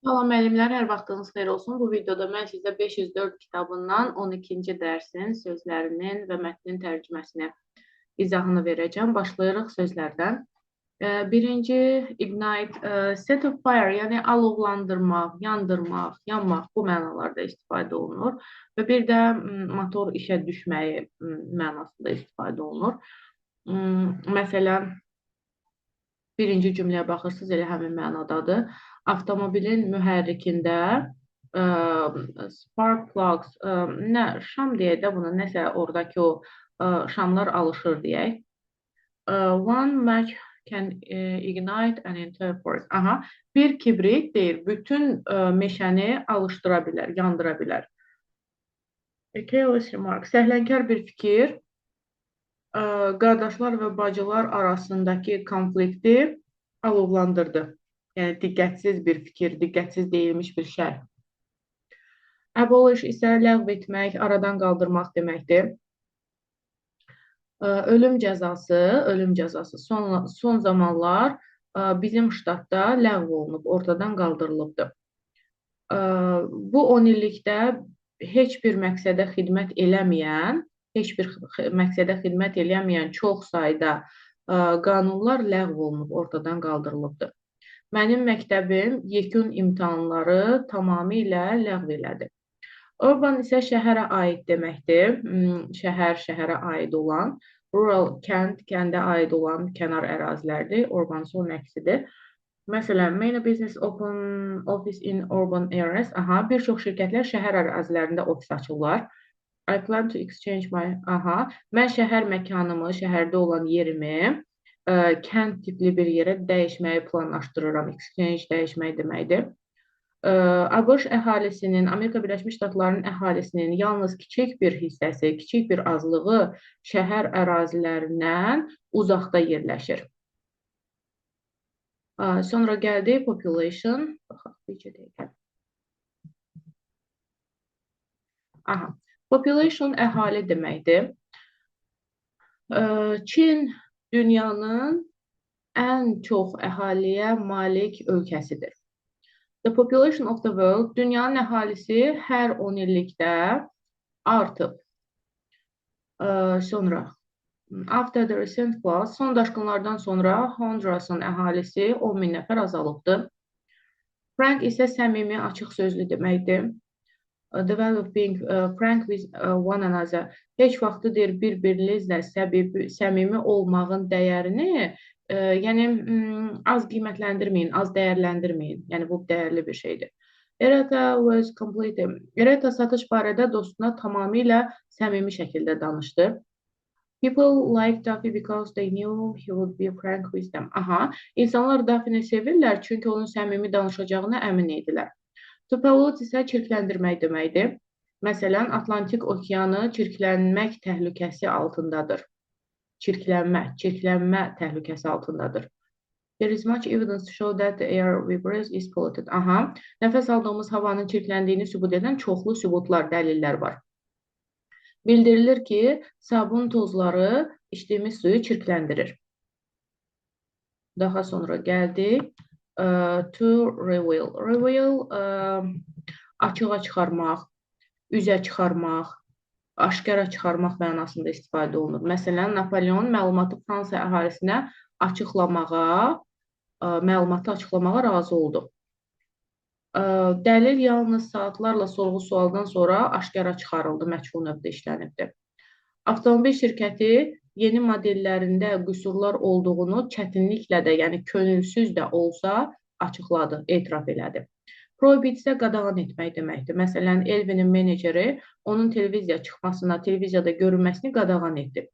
Salam müəllimlər, hər vaxtınız xeyir olsun. Bu videoda mən sizə 504 kitabından 12-ci dərsin sözlərinin və mətnin tərcüməsini, izahını verəcəm. Başlayırıq sözlərdən. Birinci, ignite, set of fire, yəni alovlandırmaq, yandırmaq, yanmaq bu mənalarda istifadə olunur. Və bir də motor işə düşməyi mənasında istifadə olunur. Məsələn, birinci cümləyə baxırsınız, elə həmin mənadadır. Avtomobilin mühərrikində spark plugs, şam deyək də buna, nəsə oradakı o şamlar alışır deyək. One match can ignite an entire forest. Aha, bir kibrit deyir, bütün meşəni alışdıra bilər, yandıra bilər. A careless remark, səhlənkar bir fikir, qardaşlar və bacılar arasındakı konflikti alovlandırdı. Yəni, diqqətsiz bir fikir, diqqətsiz deyilmiş bir şərh. Abolish isə ləğv etmək, aradan qaldırmaq deməkdir. Ölüm cəzası son zamanlar bizim ştatda ləğv olunub, ortadan qaldırılıbdır. Bu 10 illikdə heç bir məqsədə xidmət eləməyən çox sayda qanunlar ləğv olunub, ortadan qaldırılıbdır. Mənim məktəbim yekun imtahanları tamamilə ləğv elədi. Urban isə şəhərə aid deməkdir. Şəhərə aid olan. Rural, kəndə aid olan kənar ərazilərdir. Urban son əksidir. Məsələn, many business open office in urban areas. Aha, bir çox şirkətlər şəhər ərazilərində ofis açırlar. I plan to exchange my... Aha, mən şəhər məkanımı, şəhərdə olan yerimi kənd tipli bir yerə dəyişməyi planlaşdırıram. Exchange dəyişmək deməkdir. ABŞ əhalisinin, Amerika Birləşmiş Ştatlarının əhalisinin yalnız kiçik bir hissəsi, kiçik bir azlığı şəhər ərazilərindən uzaqda yerləşir. Sonra gəldi population. Baxaq, bir dəqiqə. Aha, population əhali deməkdir. Çin dünyanın ən çox əhaliyə malik ölkəsidir. The population of the world, dünyanın əhalisi hər 10 illikdə artıb. Sonra, after the recent floods, son daşqınlardan sonra Honduras'ın əhalisi 10 min nəfər azalıbdır. Frank isə səmimi, açıq sözlü deməkdir. The value of being frank with one another. Heç vaxtıdır bir-birinizlə səmimi olmağın dəyərini yəni az qiymətləndirməyin, az dəyərləndirməyin. Yəni bu dəyərli bir şeydir. Ereta satış barədə dostuna tamamilə səmimi şəkildə danışdı. People like Duffy because they knew he would be frank with them. Aha, insanlar Duffy'ni sevirlər çünki onun səmimi danışacağına əmin idilər. To pollute isə çirkləndirmək deməkdir. Məsələn, Atlantik okeanı çirklənmək təhlükəsi altındadır. Çirklənmə təhlükəsi altındadır. There is much evidence to show that the air we breathe is polluted. Aha, nəfəs aldığımız havanın çirkləndiyini sübut edən çoxlu sübutlar, dəlillər var. Bildirilir ki, sabun tozları içdiyimiz suyu çirkləndirir. Daha sonra gəldik. To reveal. Reveal, açığa çıxarmaq, üzə çıxarmaq, aşkara çıxarmaq mənasında istifadə olunur. Məsələn, Napoleon məlumatı Fransa əhalisinə məlumatı açıqlamağa razı oldu. Dəlil yalnız saatlarla sorğu-sualdan sonra aşkara çıxarıldı, məchul növdə işlənibdir. Avtomobil şirkəti yeni modellərində qüsurlar olduğunu çətinliklə də, yəni könülsüz də olsa açıqladı, etiraf elədi. Prohibit isə qadağan etmək deməkdir. Məsələn, Elvinin meneceri onun televiziyada görünməsini qadağan etdi.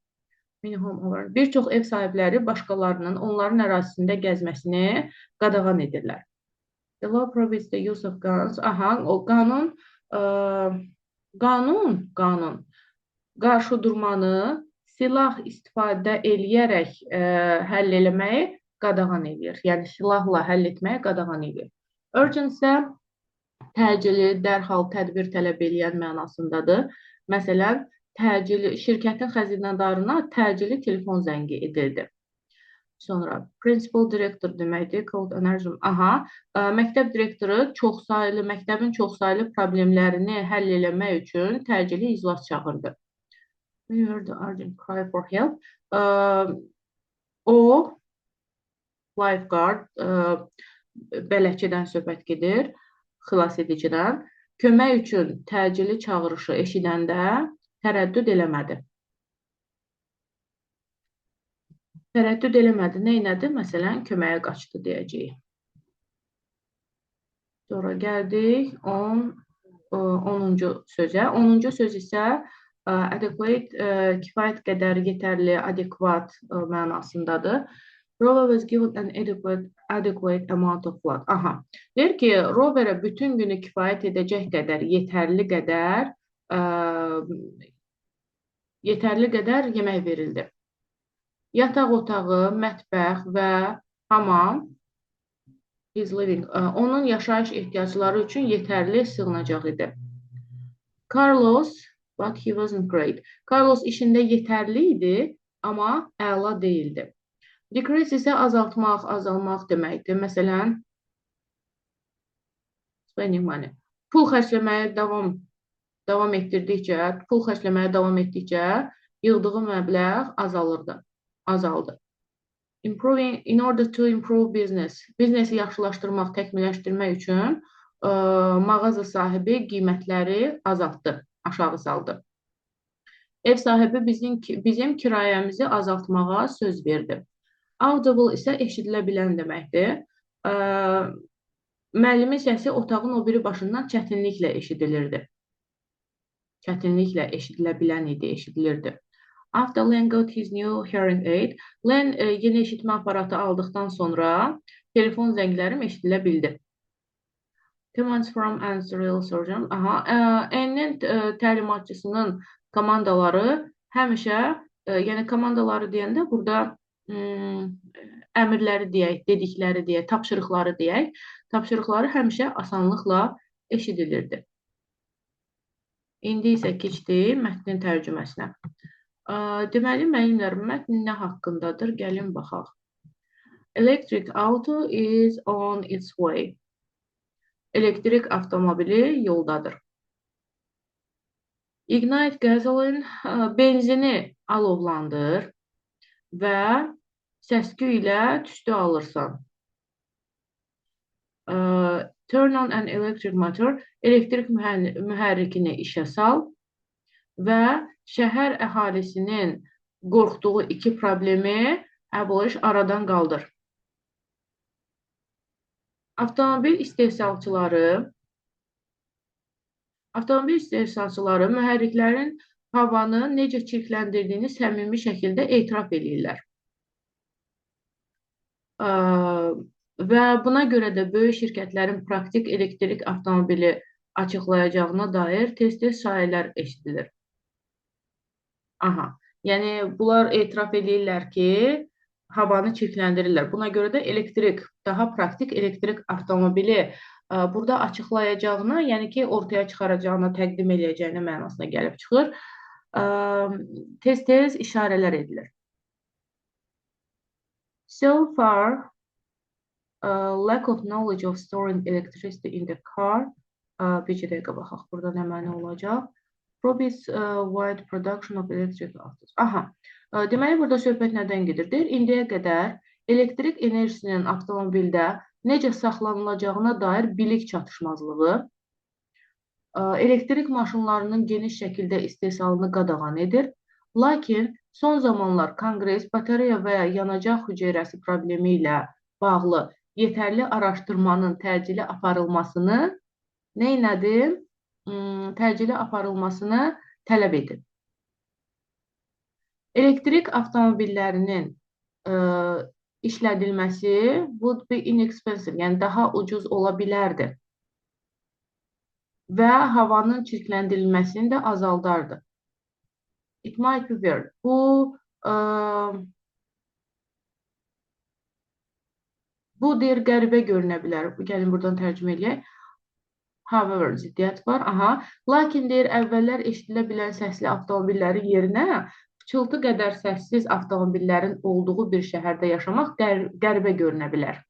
Bir çox ev sahibləri başqalarının onların ərazisində gəzməsini qadağan edirlər. The law prohibits the use of guns. Aha, o qanun qarşıdurmanı silah istifadə eləyərək həll eləməyi qadağan edir. Yəni, silahla həll etməyi qadağan edir. Urgent isə təcili, dərhal tədbir tələb eləyən mənasındadır. Məsələn, şirkətin xəzinədarına təcili telefon zəngi edildi. Sonra principal director deməkdir, called energy. Aha, məktəb direktoru məktəbin çoxsaylı problemlərini həll eləmək üçün təcili iclas çağırdı. We heard the urgent cry for help. O lifeguard bələdçidən söhbət gedir, xilas edicidən. Kömək üçün təcili çağırışı eşidəndə tərəddüd eləmədi. Tərəddüd eləmədi. Nə elədi? Məsələn, köməyə qaçdı deyəcəyik. Sonra gəldik 10-cu sözə. 10-cu söz isə adequate, kifayət qədər, yetərli, adekvat mənasındadır. Rover was given an adequate amount of blood. Aha. Deyir ki, Roverə bütün günü kifayət edəcək qədər, yetərli qədər yemək verildi. Yataq otağı, mətbəx və hamam is living. Onun yaşayış ehtiyacları üçün yetərli sığınacaq idi. Carlos, but he wasn't great. Carlos işində yetərli idi, amma əla deyildi. Decrease isə azaltmaq, azalmaq deməkdir. Məsələn, spending money. Pul xərcləməyə davam etdikcə, yığdığı məbləğ azaldı. In order to improve business. Biznesi yaxşılaşdırmaq, təkmilləşdirmək üçün mağaza sahibi qiymətləri azaltdı, aşağı saldı. Ev sahibi bizim kirayəmizi azaltmağa söz verdi. Audible isə eşidilə bilən deməkdir. Müəllimin səsi otağın o biri başından çətinliklə eşidilirdi. Çətinliklə eşidilə bilən idi, eşidilirdi. After Len got his new hearing aid, Len yeni eşitmə aparatı aldıqdan sonra telefon zənglərim eşidilə bildi. Commands from Ansel Surgeon. N-nin təlimatçısının komandaları həmişə, yəni komandaları deyəndə burada əmrləri deyək, dedikləri deyək, tapşırıqları deyək, tapşırıqları həmişə asanlıqla eşidilirdi. İndi isə keçdik mətnin tərcüməsinə. Deməli, müəllimlərim, mətn nə haqqındadır? Gəlin baxaq. Electric auto is on its way. Elektrik avtomobili yoldadır. Ignite gasoline benzini alovlandır və səsküy ilə tüstü alırsan. Turn on an electric motor, elektrik mühərrikini işə sal və şəhər əhalisinin qorxduğu iki problemi abolish, aradan qaldır. Avtomobil istehsalçıları mühərriklərin havanı necə çirkləndirdiyini səmimi şəkildə etiraf edirlər. Və buna görə də böyük şirkətlərin praktik elektrik avtomobili açıqlayacağına dair tez-tez şayiələr eşidilir. Yəni bunlar etiraf edirlər ki, havanı çirkləndirirlər. Buna görə də daha praktik elektrik avtomobili burada açıqlayacağına, yəni ki, ortaya çıxaracağına, təqdim edəcəyinə mənasına gəlib çıxır. Tez-tez işarələr edilir. So far, lack of knowledge of storing electricity in the car. Bir dəqiqə baxaq, burada nə məna olacaq? Prohibits wide production of electric autos. Deməli, burada söhbət nədən gedir? İndiyə qədər elektrik enerjisinin avtomobildə necə saxlanılacağına dair bilik çatışmazlığı, elektrik maşınlarının geniş şəkildə istehsalını qadağan edir. Lakin son zamanlar Konqres batareya və ya yanacaq hüceyrəsi problemi ilə bağlı yetərli araşdırmanın təcili aparılmasını tələb edir. Elektrik avtomobillərinin işlədilməsi would be inexpensive, yəni daha ucuz ola bilərdi və havanın çirkləndirilməsini də azaldardı. It might be weird. Bu deyir, qəribə görünə bilər. Gəlin buradan tərcümə edək. However, ziddiyyət var. Lakin deyir, əvvəllər eşidilə bilən səsli avtomobillərin yerinə Pıçıltı qədər səssiz avtomobillərin olduğu bir şəhərdə yaşamaq qəribə görünə bilər.